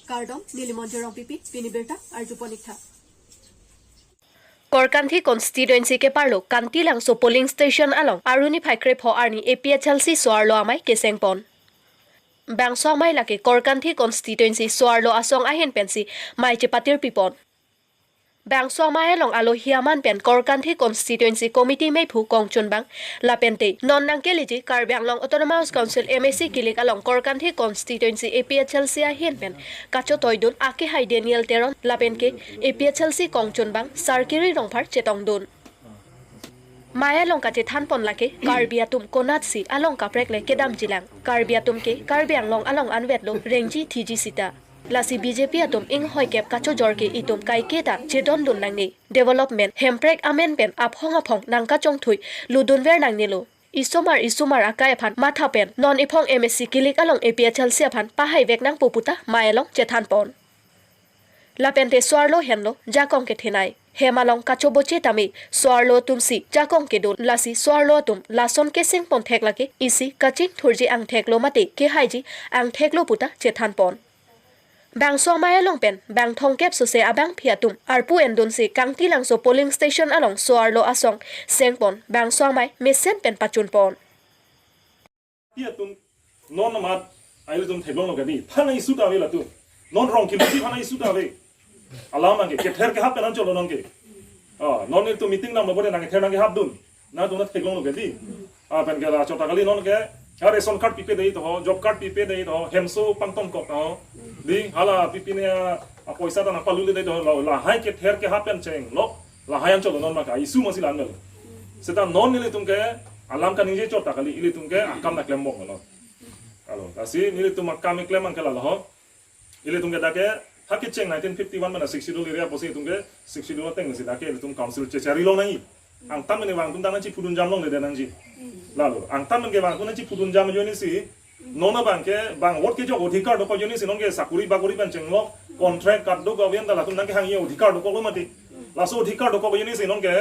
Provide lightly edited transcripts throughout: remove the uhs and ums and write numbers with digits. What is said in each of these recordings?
Kardom, Nilimonjorong Pipi, Piniberta, Arjuponikta. Korkanthi constituency ke parlo kantilang so polling station along aruni phaikre pho arni APHLC soarlo amai kesengpon bangso amai lake Korkanthi constituency soarlo asong ahen pensi mai chepatir pipon bangso amai along alo hiaman pen Korkanthi constituency committee mei phu kongchun bang lapente non nangkeliji Karbi Anglong Autonomous Council MAC kilik along Korkanthi constituency APHLC ahen pen kacho toidun ake hai Daniel Teron lapenke APHLC kongchun bang sarkiri rongphar chetong dun Maya long ka than pon lake Karbi atum konatsi along ka prekle kedam jilang Karbi atum ke Karbi Anglong along anwet lo rengji thiji sita Lasi BJP atum ing hoi kep kacho jorke itum kai keta chedon dun nangni development hemprek amen pen aphong nangka chong thui ludun ver nangni lo Isumar akai phan matha pen non iphong MSC kilik along APHLC phan pahai vek nang puputa maelong chethan pon Lapente soarlo henlo jakong ke thenai Hemalong kacho boche tami soarlo tumsi jakong ke do lasi soarlo tum lason ke sing pon thek lake isi kachin thurji ang theklo mate ke haiji ang theklo puta chethan pon Bangso maya long pen bang thong kep so se abang phiatum arpu endun si kangti lang so polling station along soarlo asong sengpon bangso mai mesen pen pachun pon phiatum non mat ai tum theglong lo gadi thanai su ta ve la tu non rong ki si thanai su ta ve alama ke ther ke hap pen cholo non ke non ni tu meeting nam lo bode nang ther nang ke hap dun na tu na theglong lo gadi pen ke la chota kali non ke ration card pipe dei to job card pipe dei to hemso pangtong ko to di hala pipi ne poisa ta na palule dei to la hai ke ther ke happen cheng lo la hai an cholo non ma ka isu mo silan mel seta non nile tum ke alam ka nije chota kali ile tum ke akam na klem mo lo alo kasi nile tum akam klem an kala lo ile tum ke da ke hakit cheng 1951 mana 60 dollar area posi tum ke 60 dollar teng si da ke ile tum council che chari lo nai ang tam ne wang tum da na chi pudun jam long le de nang ji lalu ang tam ke wang tum na chi pudun jam jo ni si nona bangke bang wot ke jo odhikar do ko joni sinon ke sakuri baguri ban chenglo contract card do ko yen da latun nang ke hangi odhikar do ko lo mati laso odhikar do ko joni sinon ke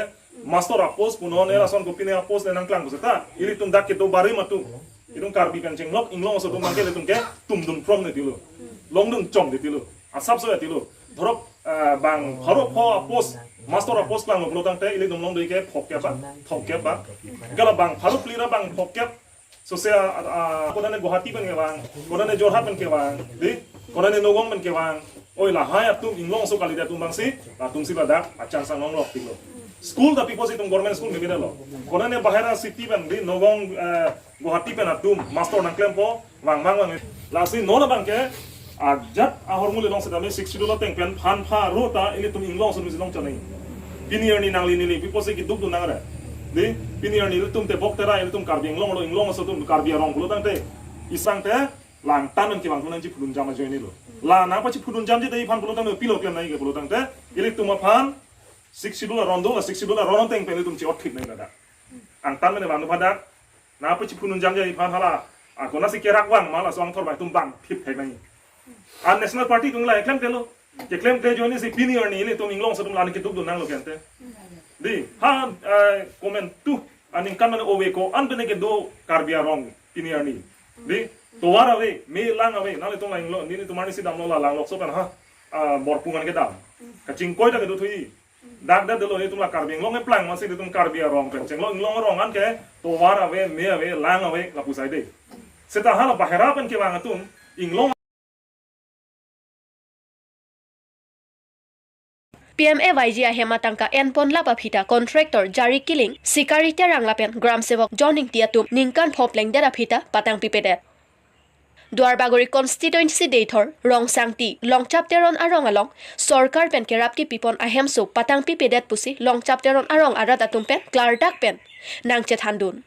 master apos punon era son kopine apos le nang klang buseta iri tum dak ke do bare matu idung karbi kan chenglok inglong so tum mangke le tum ke tum dun from ne tilu long dun chong de tilu asap so tilu dhorok bang haro pho apos master apos klang lo tang te iri dum long de ke phok ke ba gala bang haro plira bang phok ke so saya kodane Guwahati pen ke bang kodane Jorhat pen ke bang di kodane Nogong pen ke bang oi la hai atum inglong so kali da tum bang si la tum si badak achan sang long lok tilo school da people si tum government school me lo kodane bahara city pen di Nogong Guwahati pen atum master nang klem po wang la si nona bang ke ajat ahor mule long sedame 60 dollar teng pen phan pha rota ini tum inglong so mi long chanai pinier ni nang li people si ki duk du nang ra di pinier ni tum te bok tera ini tum karbi inglong so tum karbi rong bulo tang te isang te lang tamen ki bang tunan ji phulun jam join ni lo la na pa chi phulun jam ji dei phan bulo tang pilo klem nai ke bulo tang te ili tum phan 60 dollar rondo la 60 dollar ron teng pe tum chi ot thik nai da ang tamen ne bang nu phadak na pa chi phulun jam ji phan hala ko na si kerak wang mala song thor bai tum bang phip thek nai an national party tung la klem te lo ke klem te join ni si pinier ni ili tum inglong so tum la ni ke duk du nang lo kente di han comment tu aning kan man owe ko an bene ke do karbia rong pinier ni di to wara we me lang awe na le tong lang lo ni tu mani si dam lo la lang lok so pen ha bor pungan ke dam ka ching koi ta ke do thui dak da de lo ni tu la karbia long e plang ma si de tum karbia rong pen cheng lo long rong an ke to wara we me awe lang awe la pusai de seta hala bahera pen ke wang atum inglong PMAYG ahema tangka enpon lapa phita contractor jari killing sikarite ranglapen gram sevok joning tiatum ningkan phopleng dera phita patang pipedet Duarbagori constituency deitor rong sangti longchap teron arong along sorkar pen kerapti pipon ahemso patang pipedet pusi longchap teron arong arat atum pen klardak pen nangche thandun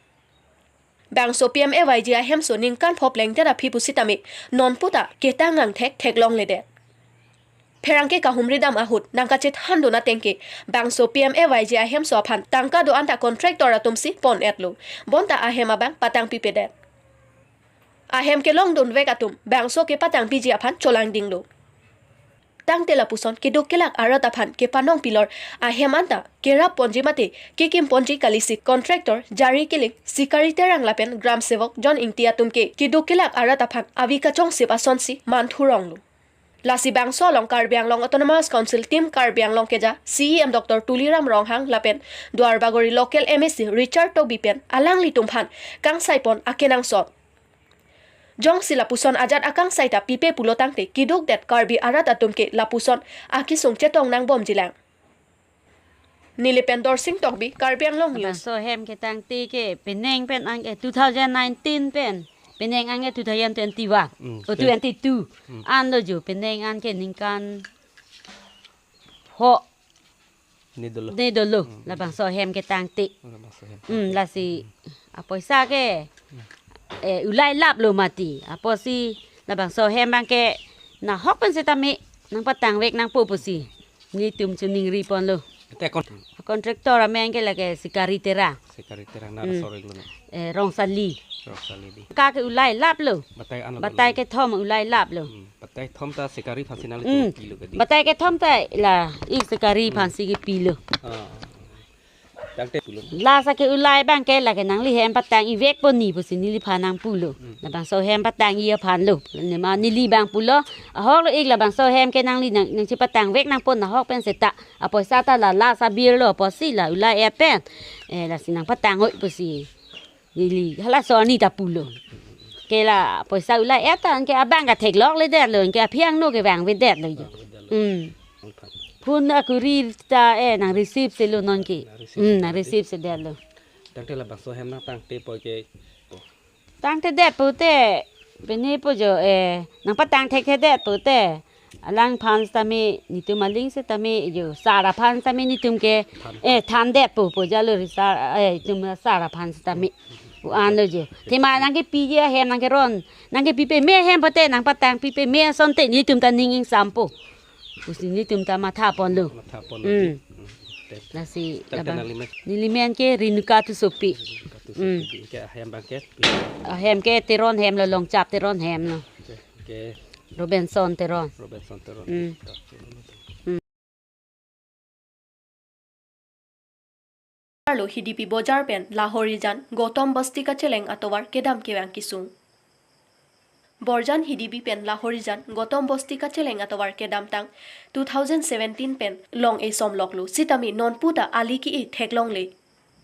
Bangso PMAYG ahemso ningkan phopleng dera phipusi tami nonputa ketangang thek long lede Perangke kahumri dam ahut nangkachet handuna tengke bangso PMAYG ahem so aphan tangka do anta contractor atumsi pon etlu bonta ahem abang patang pipedet ahem ke long dun vekatum bangso ke patang piji aphan cholang dinglu tang tela puson ke dokelak arat aphan ke panong pilor ahem anta kera ponji mate ke kim ponji kalisi contractor jari kilik sikari terang lapen gram sevok John Ingtia tumke ke dokelak arat aphan avika chong sepa sonsi manthuronglu Lasi Bangso long Karbi Anglong Autonomous Council Team Karbi Anglong keja CEM Dr. Tuliram Ronghang lapen Duar Bagori Local MSc Richard Tobipen alang litungphan kang saipon akenang sot. Jong si lapuson ajat akang saita pipe pulotangte kiduk det Karbi arat atumke lapuson akisung chetong nang bom jilang. Nilipen Dorsing Tokbi Karbi Anglong News. So hem ke tang ti ke peneng pen ang 2019 pen peneng ang 2021 o 22 an lo ju peneng an ke ningkan ho ne dolo la bang so hem ke tang ti la si apoi sa ke ulai lap lo mati apo si la bang so hem bang ke na hok pen se tami nang patang wek nang pu si ni tum chuning ri pon lo kontraktor ameng ke lage sikaritera na sorry lu rong sali di ka ke ulai lap lo batai ke thom ulai lap lo batai thom ta sikari phasinal kilo ke di batai ke thom ta la ik sikari phansi ke pilo tangte pulo la sa ke ulai bang ke la ke nang li hem patang i vek pon ni pu si ni li phanang pulo la bang so hem patang i phan lo ne ma ni li bang pulo a hok lo ik la bang so hem ke nang li nang chi patang vek nang pon na hok pen seta a poi sa ta la sa bir lo po si la ulai e pen la si nang patang hoi pu si ni li hala so ni ta pulo ke la poi sa ulai e ta ke abang ka thek lok le det lo ke phiang no ke wang ve det lo phun akuri ta nang receive se lo non ki na receive se det lo tangte la bangso hem na tangte po ke tang te det pu te beni pu jo nang pa tang thek det pu te alang phan sta me ni tu maling se ta me jo sara phan sta me ni tum ke than det pu ja lo sa tum sara phan sta me u an lo je te ma nang ke pi je hem nang ke ron nang ke pi pe me hem pa te nang pa tang pi pe me son te ni tum ta ning ing sampo Usini tum ta matha pon lo. matha pon Nasi tangte na limet nilimen ke rinuka tu sopi. ke hem bangket Hem ke teron hem lo long chap teron hem no. ke Robinson teron. Robinson teron Arlo hidipi bojar pen Lahori jan Gotom Basti ka cheleng atowar kedam kewang kisung. Borjan hidibi pen Lahori jan Gotom Basti ka cheleng atowar kedam tang 2017 pen long e som loklu sitami non puta ali ki e theklong le.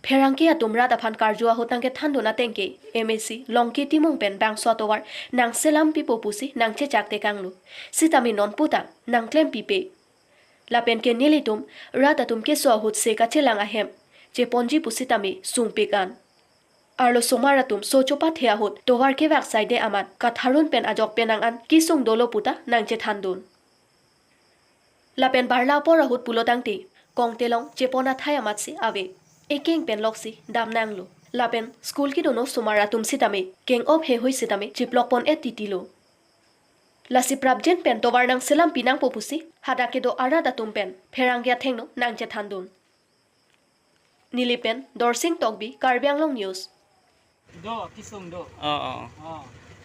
Pherangke atumra da phan karjua hotang ke thando na tengke MSc long ki timung pen bang swatowar nang selam pipo pusi nang che chakte kanglu sitami non puta nang klem pipe. La pen ke nilitum rata tum ke so hut se ka chelang ahem je ponji pusitami sungpekan arlo somaratum sochopa thea hot towar ke wak side amat katharun pen ajok penang an kisung dolo puta nang che thandun la pen barla por hot pulotangte kongtelong chepona thai amat si ave ekeng pen loksi dam nanglo la pen school ki dono somaratum sitame keng op he hoi sitame chiplok pon etitilo lasi prabjen pen towar nang selam pinang popusi hadake do arada tum pen pherangya thengno nang che thandun Nilipen Dorsing Tokbi Karbi Anglong News do kisung do oh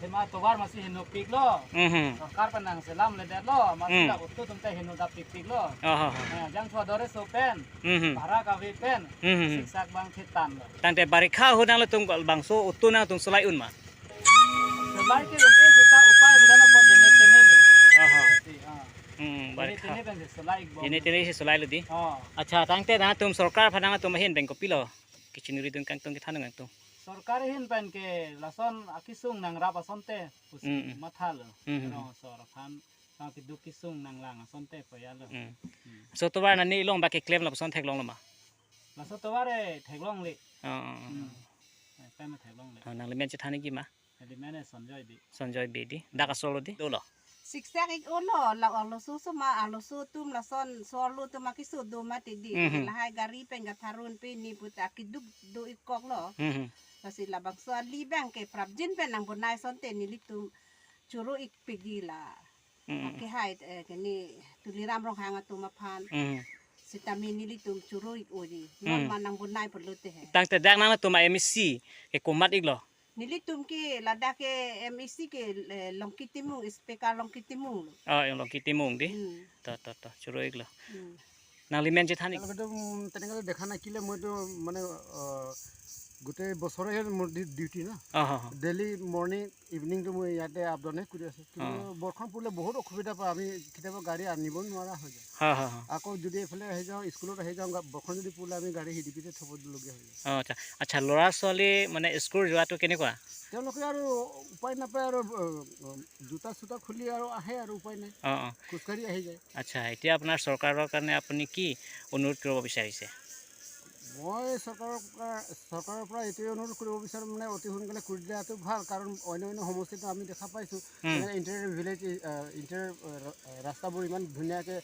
tema towar masih hinu pik lo sarkar panang selam le det lo masih la uttu tumte hinu da pik lo jang thwa dore so pen para ka vi pen siksak bang khitan lo tangte barikha hunang lo tung bangso utuna tung sulai un ma sebai ke unte juta upai hudana ko jene tenele barikha tene ben selai bo ini tene si sulai lo di acha tangte na tum sarkar phanang tum hin beng ko pilo kichinuri tung kang tung kithanang tung sarkar hin pen ke lason akisung nang rapa sonte mathal no sor phan ka ki du kisung nang lang sonte payalo so to bar na ni long ba ke claim la son thek long ma la so toware theklong le pe ma theklong le nang le men che thani ki ma di mane sonjoy be di daka solo di do lo Siksak ik ulo la alo susu ma alo sutum la son solo tu makisu do mati di lahai gari pen gatharun pe ni puta kiduk do ikok lo kasi la bakso ali bang ke prabjin pen nang bunai sonte ni litum churu ik pigi la ke hai ke ni tuliram rong hanga tu maphan sitami ni litum churu ik odi non manang bunai perlute he tangte dak nang tu ma MSc ke komat ik lo nilitum ke lada ke MSc ke longkitimung SPK longkitimung yang lo kitimung di ta churo ik lo nang limen che thani tenengale dekhana kile modo mane গোটেই বছৰে মোৰ duty না daily morning ইভিনিংটো মই ইয়াতে up ডাউনে কৰি আছোঁ কিন্তু বৰষুণ পৰিলে বহুত অসুবিধা পাওঁ আমি কেতিয়াবা গাড়ী আনিব নোৱাৰা হৈ যায় আকৌ যদি এইফালে আহি যাওঁ স্কুলত আহি যাওঁ বৰষুণ যদি পৰিলে আমি গাড়ী হিদিপিতে থ'বলগীয়া হৈ যায় আচ্ছা আচ্ছা ল'ৰা ছোৱালী মানে স্কুল যোৱাটো কেনেকুৱা তেওঁলোকে আৰু উপায় নাপায় আৰু জোতা চোতা খুলি আৰু আহে আৰু উপায় নাই খোজকাঢ়ি আহি যায় আচ্ছা এতিয়া আপোনাৰ চৰকাৰৰ কাৰণে আপুনি কি অনুৰোধ কৰিব বিচাৰিছে মই চৰকাৰৰ পৰা এইটোৱে অনুৰোধ কৰিব বিচাৰোঁ মানে অতি সোনকালে কৰি দিয়াটো ভাল কাৰণ অন্য সমষ্টিটো আমি দেখা পাইছোঁ ইণ্টাৰিয়ৰ ভিলেজ ইণ্টাৰিয়ৰ ৰাস্তাবোৰ ইমান ধুনীয়াকৈ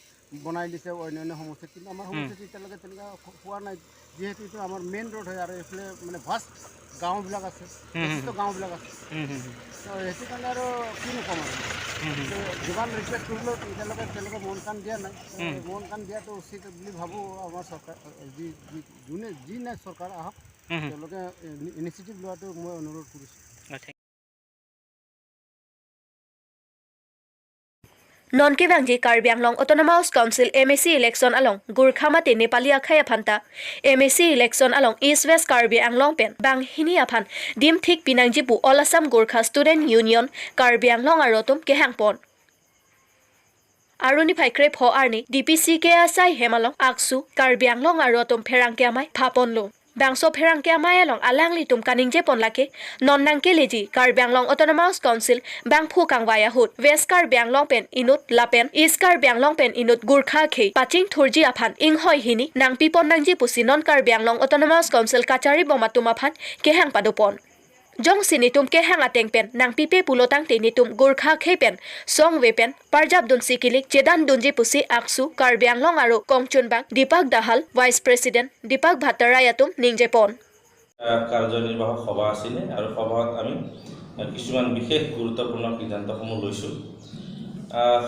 বনাই দিছে অন্য সমষ্টিত কিন্তু আমাৰ সমষ্টিত এতিয়ালৈকে তেনেকুৱা পোৱা নাই যিহেতু এইটো আমাৰ মেইন ৰোড হয় আৰু এইফালে মানে ভাষ্ট গাঁওবিলাক আছে যথেষ্ট গাঁওবিলাক আছে সেইটো কাৰণে আৰু কিনো ক'ম আৰু যিমান ৰিকুৱেষ্ট কৰিলেও তেওঁলোকে মন কাণ দিয়া নাই মন কাণ দিয়াটো উচিত বুলি ভাবোঁ আমাৰ চৰকাৰ যি নাই চৰকাৰ আহক তেওঁলোকে ইনিচিয়েটিভ লোৱাটো মই অনুৰোধ কৰিছোঁ ননকে বাংজি Karbi Anglong autonomous council MAC election আলং গুৰখামাতে নেপালী আখাই আফান্তা MAC ইলেকশন আলং ইষ্ট ৱেষ্ট কাৰ্বি আংলং পেন বাংহিনী আফান ডিম ঠিক পিনাংজিপু all Assam Gorkha student union Karbi Anglong আৰু অটম কেহাংপন আৰুনি ফাইক্ৰে ভ আৰ্নি DPCK আছাই হেমালং আকসু কাৰ্বি আংলং আৰু অটম ফেৰাংকে আমাই ভাপনলো বাংসো ফেৰাংকে আমাই আলং আলাংলি তুম কানিংজে পনলাকে নন্নাংকে লেজি কাৰ্বি আংলং অটোনমাস কাউন্সিল বাংফু কাংৱায়া হুত ৱেষ্ট কাৰ্বি আংলং পেন ইনুত লাপেন ইষ্ট কাৰ্বি আংলং পেন ইনুত গুৰ্খা খেই পাচিং থুৰজি আফান ইংহয় হিনি নাংপি পন্নাংজি পুচি নন কাৰ্বি আংলং অটোনমাস কাউন্সিল কাচাৰি বমাতুম আফান কেহাং পাদুপন জং সিনিতুম কেহাং আটেং পেন নাংপিপে পুলতাং তেনিতুম গুৰ্খা খেই পেন সং ৱে পেন পাৰজাব দুন সিকিলিক জেদান দুনজি পুচি আকসু কাৰ্বি আংলং আৰু কংচুনবাং দীপক দাহাল ভাইস প্ৰেসিডেন্ট দীপক ভাটাৰায়াতুম নিংজেপন কাৰ্যনিৰ্বাহক সভা আছিলে আৰু সভাত আমি কিছুমান বিশেষ গুৰুত্বপূৰ্ণ সিদ্ধান্তসমূহ লৈছোঁ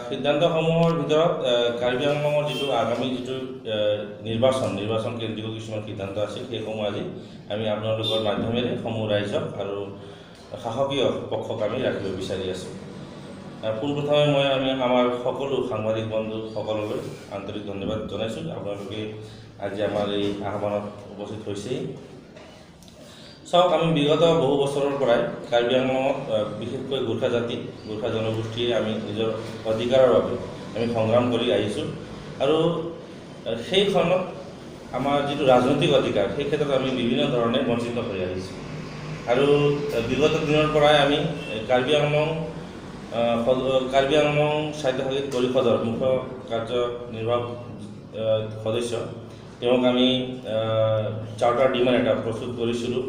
সিদ্ধান্তসমূহৰ ভিতৰত কাৰ্বি আংলঙৰ যিটো আগামী যিটো নিৰ্বাচন কেন্দ্ৰিক কিছুমান সিদ্ধান্ত আছিল সেইসমূহ আজি আমি আপোনালোকৰ মাধ্যমেৰে সমূহ ৰাইজক আৰু শাসকীয় পক্ষক আমি ৰাখিব বিচাৰি আছোঁ পোনপ্ৰথমে মই আমাৰ সকলো সাংবাদিক বন্ধুসকললৈ আন্তৰিক ধন্যবাদ জনাইছোঁ আপোনালোকে আজি আমাৰ এই আহ্বানত উপস্থিত হৈছেই চাওক আমি বিগত বহু বছৰৰ পৰাই কাৰ্বি আংলঙত বিশেষকৈ গোৰ্খা জাতি গোৰ্খা জনগোষ্ঠীয়ে আমি নিজৰ অধিকাৰৰ বাবে আমি সংগ্ৰাম কৰি আহিছোঁ আৰু সেইখনত আমাৰ যিটো ৰাজনৈতিক অধিকাৰ সেই ক্ষেত্ৰত আমি বিভিন্ন ধৰণে বঞ্চিত হৈ আহিছোঁ আৰু বিগত দিনৰ পৰাই আমি কাৰ্বি আংলং সাহিত্য পৰিষদৰ মুখ্য কাৰ্যনিৰ্বাহক সদস্য তেওঁক আমি চাৰ্টাৰ ডিমাণ্ড এটা প্ৰস্তুত কৰিছিলোঁ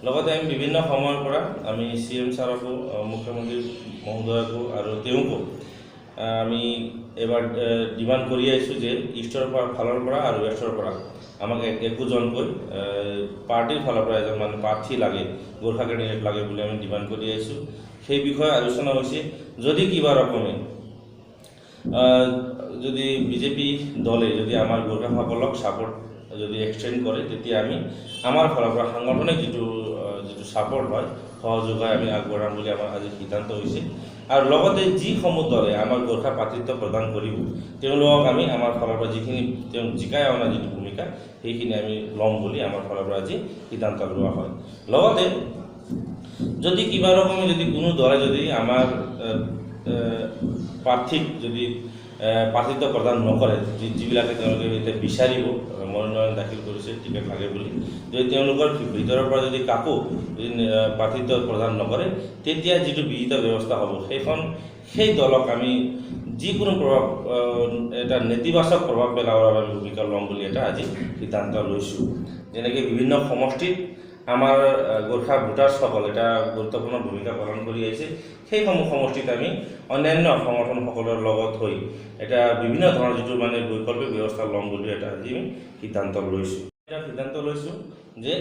লগতে আমি বিভিন্ন সময়ৰ পৰা আমি CM ছাৰকো মুখ্যমন্ত্ৰী মহোদয়কো আৰু তেওঁকো আমি এবাৰ ডিমাণ্ড কৰি আহিছোঁ যে ইষ্টৰ ফালৰ পৰা আৰু ৱেষ্টৰ পৰা আমাক একোজনকৈ পাৰ্টিৰ ফালৰ পৰা এজন মানুহ প্ৰাৰ্থী লাগে গোৰ্খা কেণ্ডিডেট লাগে বুলি আমি ডিমাণ্ড কৰি আহিছোঁ সেই বিষয়ে আলোচনা হৈছে যদি কিবা ৰকমে যদি বিজেপি দলে যদি আমাৰ গোৰ্খাসকলক ছাপোৰ্ট যদি এক্সটেণ্ড কৰে তেতিয়া আমি আমাৰ ফালৰ পৰা সাংগঠনিক যিটো ছাপোৰ্ট হয় সহযোগ হয় আমি আগবঢ়াম বুলি আমাৰ আজি সিদ্ধান্ত হৈছে আৰু লগতে যিসমূহ দলে আমাৰ গোৰ্খা প্ৰাৰ্থিত্ব প্ৰদান কৰিব তেওঁলোকক আমি আমাৰ ফালৰ পৰা যিখিনি তেওঁ জিকাই অনা যিটো ভূমিকা সেইখিনি আমি ল'ম বুলি আমাৰ ফালৰ পৰা আজি সিদ্ধান্ত লোৱা হয় লগতে যদি কিবা ৰকমে যদি কোনো দলে যদি আমাৰ প্ৰাৰ্থীক যদি প্ৰাৰ্থিত্ব প্ৰদান নকৰে যিবিলাকে তেওঁলোকে এতিয়া বিচাৰিব মনোনয়ন দাখিল কৰিছে টিকেট লাগে বুলি যদি তেওঁলোকৰ ভিতৰৰ পৰা যদি কাকো যদি প্ৰাৰ্থিত্ব প্ৰদান নকৰে তেতিয়া যিটো বিহিত ব্যৱস্থা হ'ব সেই দলক আমি যিকোনো প্ৰভাৱ এটা নেতিবাচক প্ৰভাৱ পেলাবৰ বাবে ভূমিকা ল'ম বুলি এটা আজি সিদ্ধান্ত লৈছোঁ যেনেকৈ বিভিন্ন সমষ্টিত আমাৰ গোৰ্খা ভোটাৰসকল এটা গুৰুত্বপূৰ্ণ ভূমিকা পালন কৰি আহিছে সেইসমূহ সমষ্টিত আমি অন্যান্য সংগঠনসকলৰ লগত হৈ এটা বিভিন্ন ধৰণৰ যিটো মানে বৈকল্পিক ব্যৱস্থা ল'ম বুলি এটা আজি আমি সিদ্ধান্ত লৈছোঁ যে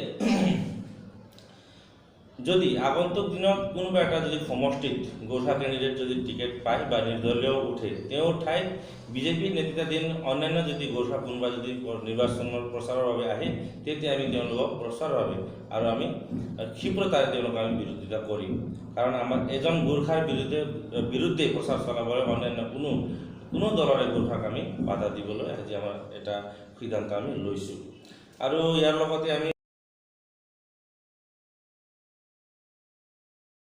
যদি আগন্তুক দিনত কোনোবা এটা যদি সমষ্টিত গোৰ্খা কেণ্ডিডেট যদি টিকেট পায় বা নিৰ্দলীয় উঠে তেওঁৰ ঠাইত বিজেপি নেতৃত্বাধীন অন্যান্য যদি গোৰ্খা কোনোবা যদি নিৰ্বাচনৰ প্ৰচাৰৰ বাবে আহে তেতিয়া আমি তেওঁলোকক প্ৰচাৰৰ বাবে আৰু আমি ক্ষীপ্ৰতাৰে তেওঁলোকক আমি বিৰোধিতা কৰিম কাৰণ আমাৰ এজন গোৰ্খাৰ বিৰুদ্ধে প্ৰচাৰ চলাবলৈ অন্যান্য কোনো দলৰে গোৰ্খাক আমি বাধা দিবলৈ আজি আমাৰ এটা সিদ্ধান্ত আমি লৈছোঁ আৰু ইয়াৰ লগতে আমি